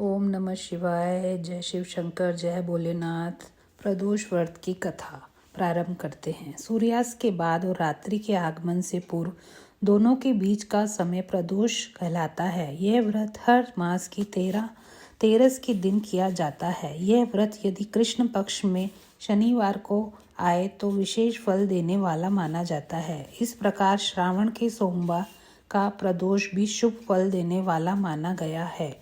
ओम नमः शिवाय। जय शिव शंकर, जय भोलेनाथ। प्रदोष व्रत की कथा प्रारंभ करते हैं। सूर्यास्त के बाद और रात्रि के आगमन से पूर्व दोनों के बीच का समय प्रदोष कहलाता है। यह व्रत हर मास की तेरस के दिन किया जाता है। यह व्रत यदि कृष्ण पक्ष में शनिवार को आए तो विशेष फल देने वाला माना जाता है। इस प्रकार श्रावण के सोमवार का प्रदोष भी शुभ फल देने वाला माना गया है।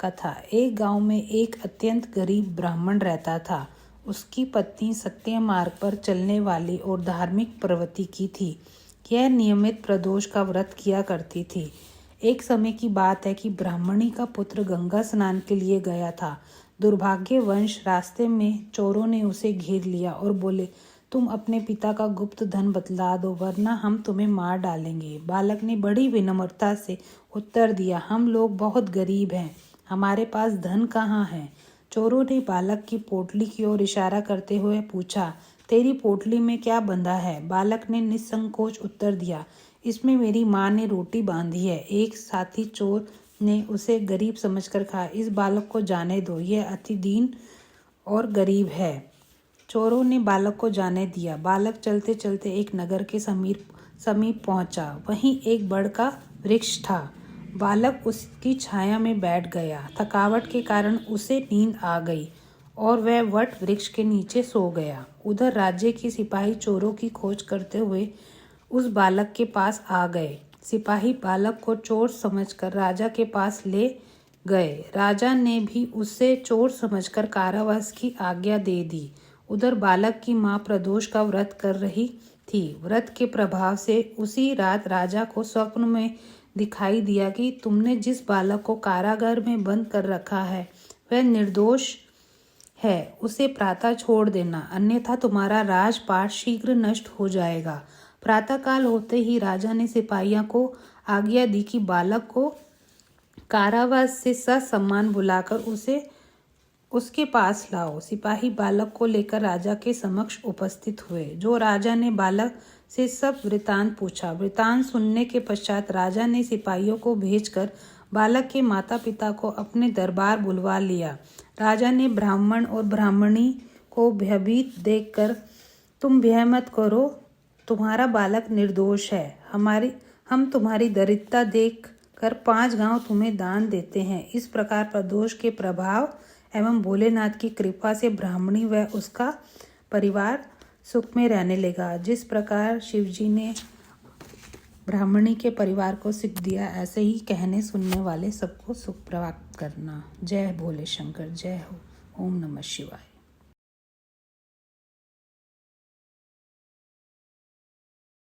कथा। एक गांव में एक अत्यंत गरीब ब्राह्मण रहता था। उसकी पत्नी सत्य मार्ग पर चलने वाली और धार्मिक प्रवृत्ति की थी। यह नियमित प्रदोष का व्रत किया करती थी। एक समय की बात है कि ब्राह्मणी का पुत्र गंगा स्नान के लिए गया था। दुर्भाग्यवश रास्ते में चोरों ने उसे घेर लिया और बोले, तुम अपने पिता का गुप्त धन बतला दो वरना हम तुम्हें मार डालेंगे। बालक ने बड़ी विनम्रता से उत्तर दिया, हम लोग बहुत गरीब हैं, हमारे पास धन कहाँ है। चोरों ने बालक की पोटली की ओर इशारा करते हुए पूछा, तेरी पोटली में क्या बंधा है। बालक ने निसंकोच उत्तर दिया, इसमें मेरी माँ ने रोटी बांधी है। एक साथी चोर ने उसे गरीब समझकर कहा, इस बालक को जाने दो, यह अति दीन और गरीब है। चोरों ने बालक को जाने दिया। बालक चलते चलते एक नगर के समीप पहुंचा। वहीं एक बड़ का वृक्ष था। बालक उसकी छाया में बैठ गया। थकावट के कारण उसे नींद आ गई और वह वट वृक्ष के नीचे सो गया। उधर राज्य के सिपाही चोरों की खोज करते हुए उस बालक के पास आ गए। सिपाही बालक को चोर समझकर राजा के पास ले गए। राजा ने भी उसे चोर समझकर कारावास की आज्ञा दे दी। उधर बालक की मां प्रदोष का व्रत कर रही थी। व्रत के प्रभाव से उसी रात राजा को स्वप्न में दिखाई दिया कि तुमने जिस बालक को कारागार में बंद कर रखा है वह निर्दोष है, उसे प्रातः छोड़ देना, अन्यथा तुम्हारा राजपाट शीघ्र नष्ट हो जाएगा। प्रातःकाल होते ही राजा ने सिपाहियों को आज्ञा दी कि बालक को कारावास से ससम्मान बुलाकर उसे उसके पास लाओ। सिपाही बालक को लेकर राजा के समक्ष उपस्थित हुए। जो राजा ने बालक से सब वृतांत पूछा। वृतांत सुनने के पश्चात राजा ने सिपाहियों को भेजकर बालक के माता पिता को अपने दरबार बुलवा लिया। राजा ने ब्राह्मण और ब्राह्मणी को भयभीत देखकर, तुम भय मत करो, तुम्हारा बालक निर्दोष है। हम तुम्हारी दरिद्रता देख कर 5 गांव तुम्हें दान देते हैं। इस प्रकार प्रदोष के प्रभाव एवं भोलेनाथ की कृपा से ब्राह्मणी व उसका परिवार सुख में रहने लगा। जिस प्रकार शिवजी ने ब्राह्मणी के परिवार को सुख दिया, ऐसे ही कहने सुनने वाले सबको सुख प्राप्त करना। जय भोले शंकर, जय हो। ओम नमः शिवाय।